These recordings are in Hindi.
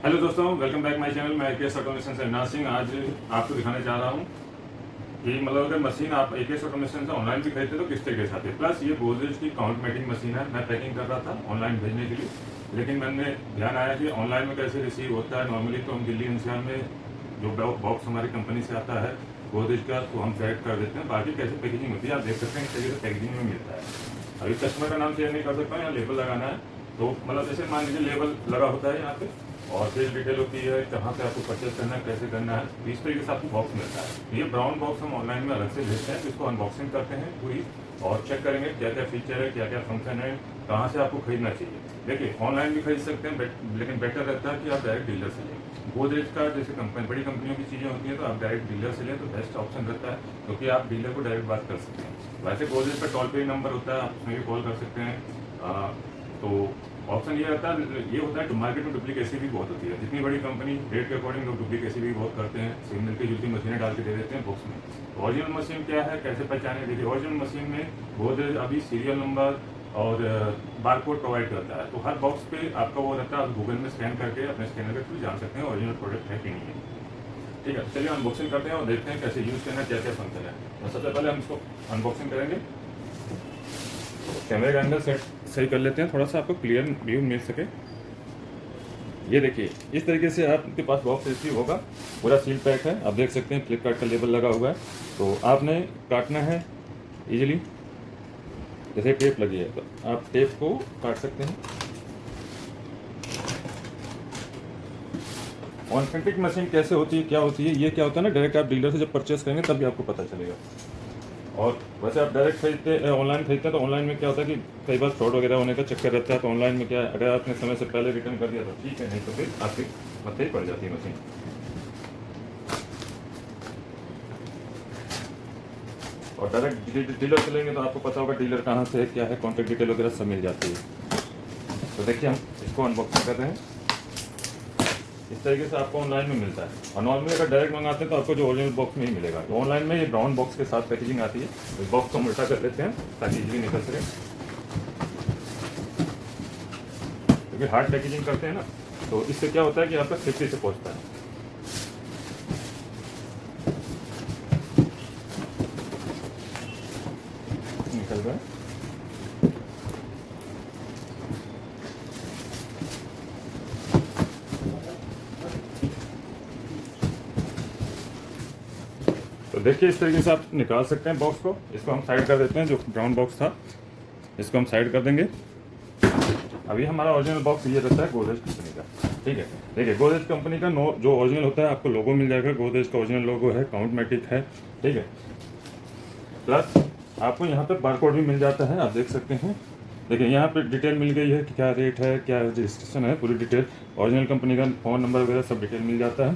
हेलो दोस्तों, वेलकम बैक माय चैनल। मैं एकेएस ऑटोमेशन से अविनाश सिंह। आज आपको दिखाने जा रहा हूँ कि मतलब अगर मशीन आप एकेएस ऑटोमेशन से ऑनलाइन भी खरीदते तो किस तरीके से आती है। प्लस ये गोदरेज की काउंटमेटिंग मशीन है। मैं पैकिंग कर रहा था ऑनलाइन भेजने के लिए, लेकिन मैंने ध्यान आया कि ऑनलाइन में कैसे रिसीव होता है। नॉर्मली तो हम दिल्ली एनसीआर में जो बॉक्स हमारी कंपनी से आता है गोदरेज का, तो हम सेलेक्ट कर देते हैं। बाकी कैसे पैकेजिंग होती है आप देख सकते हैं, इस तरीके से पैकेजिंग में मिलता है। अभी कस्टमर का नाम शेयर नहीं कर सकता, यहाँ लेबल लगाना है। तो मतलब जैसे मान लीजिए लेबल लगा होता है यहाँ पे, और सेल डिटेल होती है, कहाँ से आपको परचेस करना है, कैसे करना है। तो इस तरीके से आपको बॉक्स मिलता है। ये ब्राउन बॉक्स हम ऑनलाइन में अलग से भेजते हैं, तो इसको अनबॉक्सिंग करते हैं पूरी, और चेक करेंगे क्या क्या फीचर है, क्या क्या फंक्शन है, कहाँ से आपको खरीदना चाहिए। देखिए ऑनलाइन भी खरीद सकते हैं, लेकिन बेटर रहता है कि आप डायरेक्ट डीलर से लें। गोदरेज का जैसे कंपनी बड़ी कंपनियों की चीज़ें होती हैं, तो आप डायरेक्ट डीलर से लें तो बेस्ट ऑप्शन रहता है, क्योंकि आप डीलर को डायरेक्ट बात कर सकते हैं। वैसे गोदरेज का टोल फ्री नंबर होता है, आप उसमें भी कॉल कर सकते हैं। तो ऑप्शन ये रहता है, ये होता है कि मार्केट में डुप्लीकेसी भी बहुत होती है। जितनी बड़ी कंपनी रेट के अकॉर्डिंग लोग डुप्लीकेसी भी बहुत करते हैं, सेम मिलती जुलती मशीनें डाल के दे देते हैं बॉक्स में। ओरिजिनल मशीन क्या है, कैसे पहचाने? देखिए ओरिजिनल मशीन में गोदरेज अभी सीरियल नंबर और बारकोड प्रोवाइड करता है, तो हर बॉक्स पे आपका वो रहता है। आप गूगल में स्कैन करके अपने स्कैनर के थ्रू जान सकते हैं ओरिजिनल प्रोडक्ट है कि नहीं है। ठीक है, चलिए अनबॉक्सिंग करते हैं और देखते हैं कैसे यूज़ करना है, क्या क्या फंक्शन है। तो सबसे पहले हम इसको अनबॉक्सिंग करेंगे। कैमरे का एंगल सेट सही कर लेते हैं, थोड़ा सा आपको क्लियर व्यू मिल सके। ये देखिए इस तरीके से आपके पास बॉक्स रिसीव होगा, पूरा सील पैक है। आप देख सकते हैं फ्लिपकार्ट का लेबल लगा हुआ है। तो आपने काटना है इजीली, जैसे टेप लगी है तो आप टेप को काट सकते हैं। ऑथेंटिक मशीन कैसे होती है, क्या होती है, ये क्या होता है ना, डायरेक्ट आप डीलर से जब परचेस करेंगे तभी आपको पता चलेगा। और वैसे आप डायरेक्ट खरीदते ऑनलाइन खरीदते हैं तो ऑनलाइन में क्या होता है कि कई बार फ्रॉड वगैरह होने का चक्कर रहता है। तो ऑनलाइन में क्या है, अगर आपने समय से पहले रिटर्न कर दिया तो ठीक है, नहीं तो फिर आपकी मत्थे ही पड़ जाती है मशीन। और डायरेक्ट डीलर से लेंगे तो आपको पता होगा डीलर कहाँ से है, क्या है, कॉन्टैक्ट डिटेल वगैरह सब मिल जाती है। तो देखिए हम इसको अनबॉक्सिंग कर रहे हैं। इस तरीके से आपको ऑनलाइन में मिलता है, और नॉर्मली अगर डायरेक्ट मंगाते हैं तो आपको जो ओरिजिनल बॉक्स में ही मिलेगा। तो ऑनलाइन में ये ब्राउन बॉक्स के साथ पैकेजिंग आती है। इस बॉक्स को हम उल्टा कर लेते हैं ताकि इजीली निकल सके, क्योंकि हार्ड पैकेजिंग करते हैं ना, तो इससे क्या होता है कि आपका सेफ्टी से पहुंचता है। निकल रहा है। तो देखिए इस तरीके से आप निकाल सकते हैं बॉक्स को। इसको हम साइड कर देते हैं, जो ब्राउन बॉक्स था इसको हम साइड कर देंगे। अभी हमारा ओरिजिनल बॉक्स ये रहता है गोदरेज कंपनी का। ठीक है, देखिए गोदरेज कंपनी का जो ओरिजिनल होता है आपको लोगो मिल जाएगा। गोदरेज का ओरिजिनल लोगो है, काउंटमेटिक है। ठीक है, प्लस आपको यहाँ पे बारकोड भी मिल जाता है, आप देख सकते हैं। देखिए यहाँ पे डिटेल मिल गई है कि क्या रेट है, क्या रजिस्ट्रेशन है, पूरी डिटेल, ओरिजिनल कंपनी का फ़ोन नंबर वगैरह सब डिटेल मिल जाता है।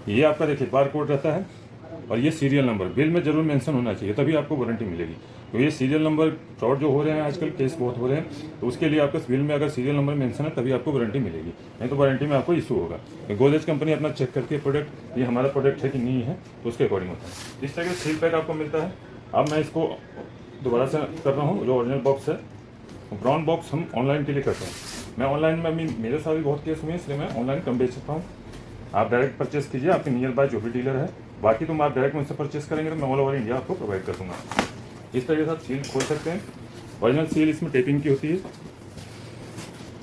ये आपका देखिए बारकोड रहता है, और ये सीरियल नंबर बिल में जरूर मेंशन होना चाहिए, तभी आपको वारंटी मिलेगी। तो ये सीरियल नंबर फ्रॉड जो हो रहे हैं आजकल, केस बहुत हो रहे हैं, तो उसके लिए आपको बिल में अगर सीरियल नंबर मेंशन है तभी आपको वारंटी मिलेगी, नहीं तो वारंटी में आपको इशू होगा। तो गोदरेज कंपनी अपना चेक करती है प्रोडक्ट, ये हमारा प्रोडक्ट है कि नहीं है, तो उसके अकॉर्डिंग होता है। इस तरह का सील पैक आपको मिलता है। अब मैं इसको दोबारा से कर रहा हूँ। जो ओरिजिनल बॉक्स है, ब्राउन बॉक्स हम ऑनलाइन के लिए करते हैं। मैं ऑनलाइन में अभी मेरे साथ भी बहुत केस हुए हैं, इसलिए मैं ऑनलाइन कम बेच सकता हूँ। आप डायरेक्ट परचेस कीजिए आपके नियर बाय जो भी डीलर है। बाकी तुम आप डायरेक्ट मुझसे परचेस करेंगे तो मैं ऑल ओवर इंडिया आपको प्रोवाइड कर दूंगा। इस तरीके से आप सील खोल सकते हैं। ओरिजिनल सील इसमें टेपिंग की होती है।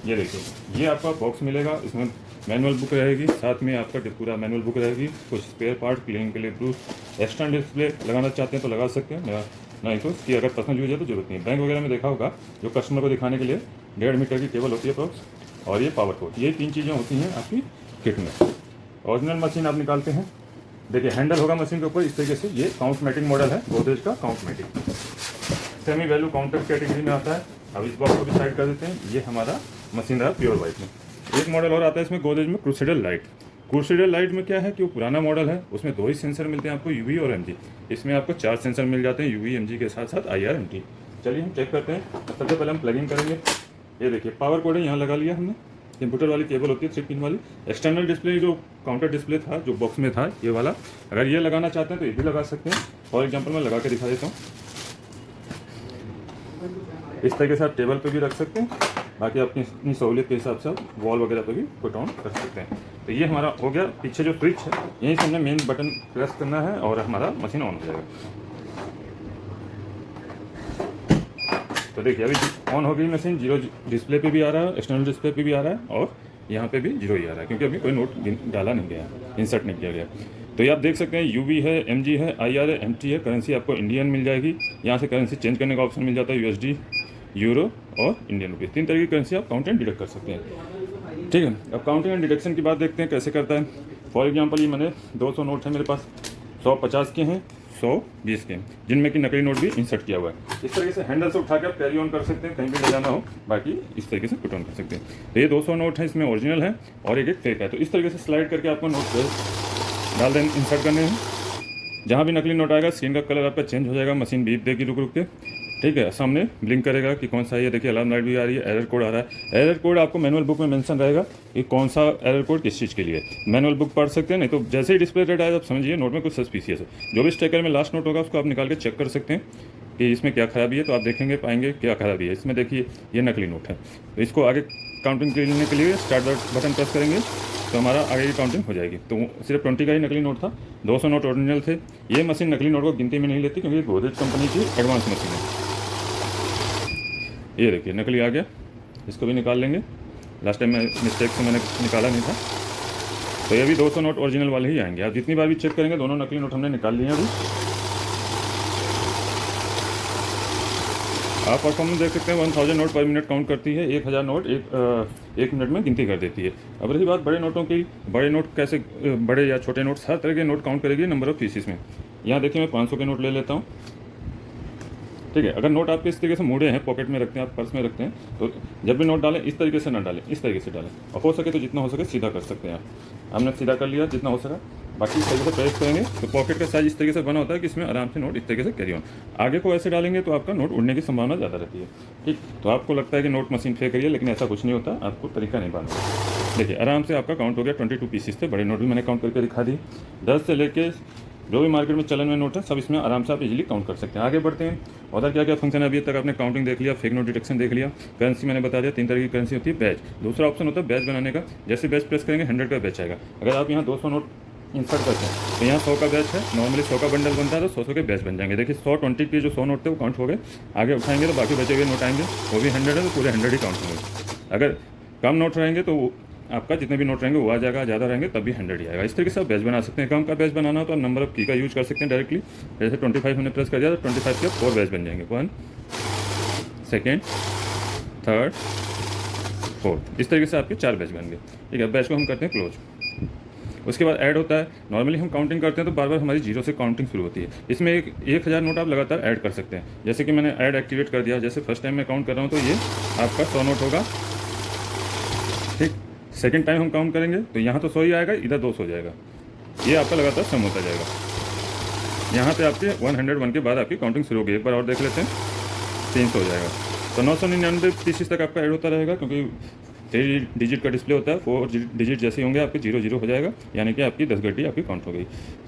ये देखिए, ये आपका बॉक्स मिलेगा, इसमें मैनुअल बुक रहेगी, साथ में आपका पूरा मैनुअल बुक रहेगी, कुछ स्पेयर पार्ट, क्लीनिंग के लिए ब्रूस, एक्सटर्नल डिस्प्ले लगाना चाहते हैं तो लगा सकते हैं, नहीं तो इसकी अगर पर्सनल यूज है तो जरूरत नहीं। बैंक वगैरह में देखा होगा जो कस्टमर को दिखाने के लिए 1.5 मीटर की केबल होती है बॉक्स, और ये पावर कोड, ये 3 चीज़ें होती हैं आपकी किट में। ओरिजिनल मशीन आप निकालते हैं, देखिए हैंडल होगा मशीन के ऊपर इस तरीके से। ये काउंटमेटिक मॉडल है गोदरेज का, काउंटमेटिक सेमी वैल्यू काउंटर कैटेगरी में आता है। अब इस बॉक्स को भी साइड कर देते हैं। ये हमारा मशीन रहा प्योर वाइट में। एक मॉडल और आता है इसमें गोदरेज में, क्रूसेडर लाइट। क्रूसेडर लाइट में क्या है कि वो पुराना मॉडल है, उसमें 2 ही सेंसर मिलते हैं आपको, यूवी और एमजी। इसमें आपको 4 सेंसर मिल जाते हैं, यूवी एमजी के साथ साथ IR MT। चलिए हम चेक करते हैं। सबसे पहले हम प्लगिंग करेंगे। ये देखिए पावर कोड है, यहाँ लगा लिया हमने। कंप्यूटर वाली केबल होती है 3 पिन वाली। एक्सटर्नल डिस्प्ले जो काउंटर डिस्प्ले था जो बॉक्स में था ये वाला, अगर ये लगाना चाहते हैं तो ये भी लगा सकते हैं। फॉर एग्जांपल मैं लगा के दिखा देता हूँ। इस तरीके से आप टेबल पे भी रख सकते हैं, बाकी अपनी अपनी सहूलियत के हिसाब से आप वॉल वगैरह पर भी पुट ऑन कर सकते हैं। तो ये हमारा हो गया। पीछे जो स्विच है यहीं से हमने मेन बटन प्रेस करना है और हमारा मशीन ऑन हो जाएगा। तो देखिए अभी ऑन हो गई मशीन, 0 डिस्प्ले पे भी आ रहा है, एक्सटर्नल डिस्प्ले पे भी आ रहा है और यहाँ पे भी 0 ही आ रहा है, क्योंकि अभी कोई नोट डाला नहीं गया, इंसर्ट नहीं किया गया। तो ये आप देख सकते हैं यूवी है, एमजी है, आईआर है, एमटी है। करेंसी आपको इंडियन मिल जाएगी। यहाँ से करेंसी चेंज करने का ऑप्शन मिल जाता है, यूएसडी, यूरो और इंडियन रुपीज़। 3 तरह की करेंसी आप काउंट एंड डिडक्ट कर सकते हैं। ठीक है, अब काउंटिंग एंड डिडक्शन की बात देखते हैं कैसे करता है। फॉर एग्जांपल ये मैंने 200 नोट है मेरे पास, 150 के हैं, 120 के हैं, जिनमें कि नकली नोट भी इंसर्ट किया हुआ है। इस तरीके से हैंडल से उठा के आप कैरी ऑन कर सकते हैं, कहीं भी ले जाना हो। बाकी इस तरीके से पुट ऑन कर सकते हैं। तो ये 200 नोट है, इसमें ओरिजिनल है और एक फेक है। तो इस तरीके से स्लाइड करके आपको नोट डाल दें, इंसर्ट करने हैं। जहाँ भी नकली नोट आएगा स्क्रीन का कलर आपका चेंज हो जाएगा, मशीन बीप देगी रुक रुक के। ठीक है, सामने ब्लिंक करेगा कि कौन सा है। ये देखिए अलार्म लाइट भी आ रही है, एरर कोड आ रहा है। एरर कोड आपको मैनुअल बुक में मेंशन रहेगा कि कौन सा एरर कोड किस चीज़ के लिए। मैनुअल बुक पढ़ सकते हैं, नहीं तो जैसे ही डिस्प्ले रेट आया आप समझिए नोट में कुछ सस्पिशियस है। जो भी स्टेकर में लास्ट नोट होगा उसको आप निकाल के चेक कर सकते हैं कि इसमें क्या खराबी है। तो आप देखेंगे पाएंगे क्या खराबी है इसमें। देखिए ये नकली नोट है, तो इसको आगे काउंटिंग करने के लिए स्टार्ट बटन प्रेस करेंगे तो हमारा आगे की काउंटिंग हो जाएगी। तो सिर्फ 20 का ही नकली नोट था, 200 नोट ओरिजिनल थे। ये मशीन नकली नोट को गिनती में नहीं लेती, क्योंकि ये गोदरेज कंपनी की एडवांस मशीन है। ये देखिए नकली आ गया, इसको भी निकाल लेंगे। लास्ट टाइम मैं मिस्टेक से मैंने निकाला नहीं था। तो ये भी 200 नोट ओरिजिनल वाले ही आएंगे। आप जितनी बार भी चेक करेंगे, दोनों नकली नोट हमने निकाल लिए अभी। आप परफॉर्मेंस देख सकते हैं, 1000 नोट पर मिनट काउंट करती है, 1000 नोट एक मिनट में गिनती कर देती है। अब रही बात बड़े नोटों की, बड़े नोट कैसे, बड़े या छोटे नोट्स, हर तरह के नोट काउंट करेगी नंबर ऑफ पीसीस में। यहाँ देखिए मैं 500 के नोट ले लेता हूँ। ठीक है, अगर नोट आपके इस तरीके से मुड़े हैं, पॉकेट में रखते हैं, आप पर्स में रखते हैं, तो जब भी नोट डालें इस तरीके से ना डालें, इस तरीके से डालें। और हो सके तो जितना हो सके सीधा कर सकते हैं आप। हमने सीधा कर लिया जितना हो सका। बाकी इस तरीके से प्रेस करेंगे तो पॉकेट का साइज इस तरीके से बना होता है कि इसमें आराम से नोट इस तरीके से कैरी ऑन। आगे को ऐसे डालेंगे तो आपका नोट उड़ने की संभावना ज़्यादा रहती है। ठीक, तो आपको लगता है कि नोट मशीन फेंक रही है, लेकिन ऐसा कुछ नहीं होता। आपको तरीका नहीं बनता। देखिए आराम से आपका काउंट हो गया। 22 पीसेस थे, बड़े नोट भी मैंने काउंट करके दिखा दी। 10 से लेके जो भी मार्केट में चलन में नोट है सब इसमें आराम से आप इजीली काउंट कर सकते हैं। आगे बढ़ते हैं। उधर क्या क्या फंक्शन है, अभी तक आपने काउंटिंग देख लिया, फेक नोट डिटेक्शन देख लिया, करेंसी मैंने बता दिया। 3 तरह की करेंसी होती है। बैच, दूसरा ऑप्शन होता है बैच बनाने का। जैसे बैच प्रेस करेंगे 100 का बैच आएगा। अगर आप यहाँ 200 नोट इंसर्ट करते हैं तो यहाँ 100 का बैच है। नॉर्मली 100 का बंडल बनता है तो 100 के बैच बन जाएंगे। देखिए 120 के जो 100 नोट थे वो काउंट हो गए। आगे उठाएंगे तो बाकी बचे हुए नोट आएंगे, वो भी 100 है तो पूरे 100 ही काउंट होंगे। अगर कम नोट रहेंगे तो आपका जितने भी नोट रहेंगे वो आ जाएगा, ज़्यादा रहेंगे तब भी 100 ही आएगा। इस तरीके से आप बैच बना सकते हैं। कम का बैच बनाना हो तो नंबर ऑफ की का यूज कर सकते हैं डायरेक्टली। जैसे 25 हमने प्रेस कर दिया तो 25 के 4 बैच बन जाएंगे, 1 2 3 4। इस तरीके से आपके 4 बैच बन गए। ठीक है, बैच को हम करते हैं क्लोज। उसके बाद ऐड होता है। नॉर्मली हम काउंटिंग करते हैं तो बार बार हमारी 0 से काउंटिंग शुरू होती है। इसमें 1000 नोट आप लगातार ऐड कर सकते हैं। जैसे कि मैंने ऐड एक्टिवेट कर दिया। जैसे फर्स्ट टाइम मैं काउंट कर रहा हूँ तो ये आपका 100 नोट होगा। ठीक, सेकंड टाइम हम काउंट करेंगे तो यहाँ तो 100 ही आएगा, इधर 200 हो जाएगा। ये आपका लगातार सम होता जाएगा। यहाँ पे आपके 101 के बाद आपकी काउंटिंग शुरू होगी। एक बार और देख लेते हैं, 300 हो जाएगा। तो 999 पीसेस तक आपका ऐड होता रहेगा, क्योंकि 3 डिजिट का डिस्प्ले होता है। 4 डिजिट जैसे होंगे आपके 00 हो जाएगा, यानी कि आपकी 10 घंटी आपकी काउंट हो गई,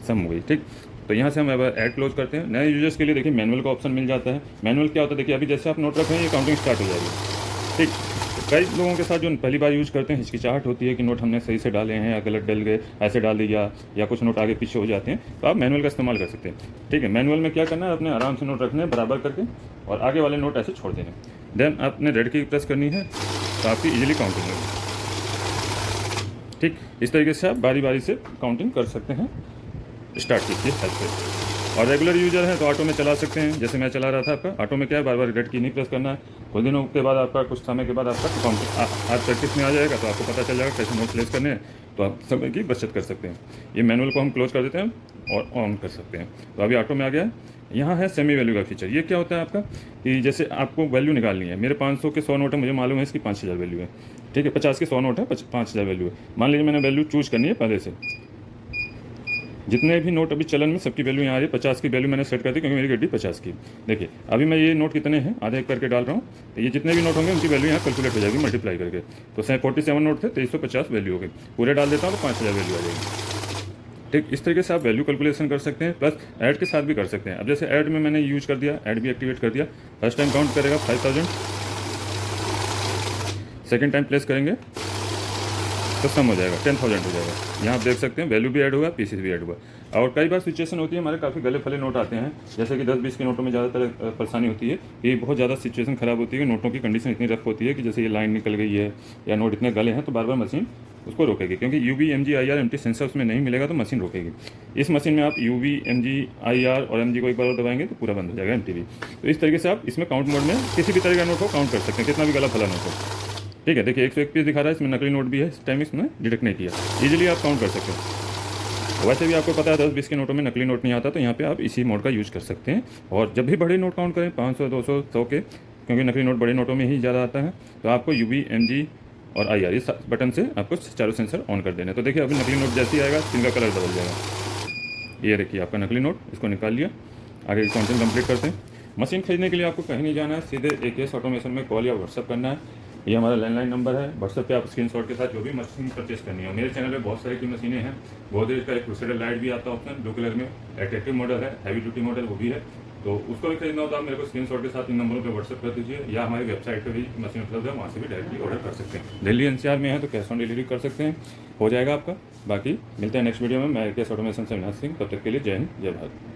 सम हो गई। ठीक, तो यहाँ से हम अब ऐड क्लोज करते हैं। नए यूजर्स के लिए देखिए मैनुअल का ऑप्शन मिल जाता है। मैनुअल क्या होता है, देखिए अभी जैसे आप नोट रख रहे हैं ये काउंटिंग स्टार्ट हो जाएगी। ठीक, कई लोगों के साथ जो पहली बार यूज़ करते हैं हिचकिचाहट होती है कि नोट हमने सही से डाले हैं या गलत डल गए, ऐसे डाल दिया या कुछ नोट आगे पीछे हो जाते हैं, तो आप मैनुअल का इस्तेमाल कर सकते हैं। ठीक है, मैनुअल में क्या करना है, अपने आराम से नोट रखने हैं बराबर करके और आगे वाले नोट ऐसे छोड़ देने। देन आपने रेड की प्रेस करनी है तो आपकी इजीली काउंटिंग होगी। ठीक, इस तरीके से आप बारी बारी से काउंटिंग कर सकते हैं स्टार्ट कीजिए हेल्प से। और रेगुलर यूजर हैं तो ऑटो में चला सकते हैं, जैसे मैं चला रहा था। आपका ऑटो में क्या है, बार बार रेड की नहीं प्रेस करना है। कुछ दिनों के बाद आपका, कुछ समय के बाद आपका काउंटिंग आज प्रैक्टिस में आ जाएगा तो आपको पता चल जाएगा कैसे नोट प्लेस करने हैं, तो आप समय की बचत कर सकते हैं। ये मैनुअल को हम क्लोज कर देते हैं और ऑन कर सकते हैं। तो अभी ऑटो में आ गया है। यहाँ है सेमी वैल्यू का फीचर। ये क्या होता है आपका कि जैसे आपको वैल्यू निकालनी है। मेरे 500 के 100 नोट है, मुझे मालूम है इसकी 5000 वैल्यू है। ठीक है, 50 के 100 नोट है, 5000 वैल्यू है। मान लीजिए मैंने वैल्यू चूज करनी है पहले से। जितने भी नोट अभी चलन में सबकी वैल्यू यहाँ आ रही है। 50 की वैल्यू मैंने सेट कर दी क्योंकि मेरी गड्डी 50 की। देखिए अभी मैं ये नोट कितने हैं आधे एक करके डाल रहा हूँ, तो ये जितने भी नोट होंगे उनकी वैल्यू यहाँ कैलकुलेट हो जाएगी मल्टीप्लाई करके। तो 47 नोट थे, 2350 वैल्यू हो गई। पूरे डाल देता हूँ तो 5000 वैल्यू आ जाएगी। ठीक, इस तरीके से आप वैल्यू कैलकुलेशन कर सकते हैं, प्लस ऐड के साथ भी कर सकते हैं। अब जैसे ऐड में मैंने यूज कर दिया, ऐड भी एक्टिवेट कर दिया। फर्स्ट टाइम काउंट करेगा 5000, सेकंड टाइम प्लेस करेंगे तो कम हो जाएगा, 10,000 हो जाएगा। यहाँ आप देख सकते हैं वैल्यू भी ऐड हुआ, पीसेस भी ऐड हुआ। और कई बार सिचुएशन होती है हमारे काफ़ी गले फले नोट आते हैं, जैसे कि 10-20 के नोटों में ज़्यादातर परेशानी होती है कि बहुत ज़्यादा सिचुएशन ख़राब होती है, नोटों की कंडीशन इतनी रफ होती है कि जैसे ये लाइन निकल गई है या नोट इतने गले हैं, तो बार बार मशीन उसको रोकेगी, क्योंकि UV MG IR MT sensor उसमें नहीं मिलेगा तो मशीन रोकेगी। इस मशीन में आप UV MG IR और MG को एक बार और दबाएंगे तो पूरा बंद हो जाएगा MTV। तो इस तरीके से आप इसमें काउंट मोड में किसी भी तरह का नोट को काउंट कर सकते हैं, कितना भी गला फला नोट हो। ठीक है, देखिए 101 पीस दिखा रहा है, इसमें नकली नोट भी है, इस टाइम इसमें डिटेक्ट नहीं किया, इजीली आप काउंट कर सकते हैं। वैसे भी आपको पता है 10-20 के नोटों में नकली नोट नहीं आता, तो यहाँ पे आप इसी मोड का यूज़ कर सकते हैं। और जब भी बड़े नोट काउंट करें 500, 200, 100 के, क्योंकि नकली नोट बड़े नोटों में ही ज़्यादा आता है, तो आपको UV MG और IR इस बटन से आपको चारों सेंसर ऑन कर देने। तो देखिए अभी नकली नोट जैसे ही आएगा स्क्रीन का कलर बदल जाएगा। ये देखिए आपका नकली नोट, इसको निकाल लिया। आगे काउंटिंग कंप्लीट करते हैं। मशीन खरीदने के लिए आपको कहीं नहीं जाना है, सीधे AKS ऑटोमेशन में कॉल या व्हाट्सअप करना है। ये हमारा लैंडलाइन नंबर है, व्हाट्सएप पे आप स्क्रीनशॉट के साथ जो भी मशीन परचेस करनी है। मेरे चैनल पे बहुत सारी की मशीनें हैं, गोदरेज का एक क्रूसेडर लाइट भी आता है ऑप्शन, ब्लू कलर में एट्रैक्टिव मॉडल है, हैवी ड्यूटी मॉडल वो भी है। तो उसको भी खरीदना होता है, आप मेरे को स्क्रीनशॉट के साथ इन नंबरों पे व्हाट्सएप कर दीजिए, या हमारी वेबसाइट पे भी मशीन उपलब्ध है, वहाँ से भी डायरेक्टली ऑर्डर कर सकते हैं। दिल्ली NCR में है तो कैश ऑन डिलीवरी कर सकते हैं, हो जाएगा आपका। बाकी मिलते हैं नेक्स्ट वीडियो में। मैं AKS ऑटोमेशन से अविनाश सिंह, तब तक के लिए जय हिंद, जय भारत।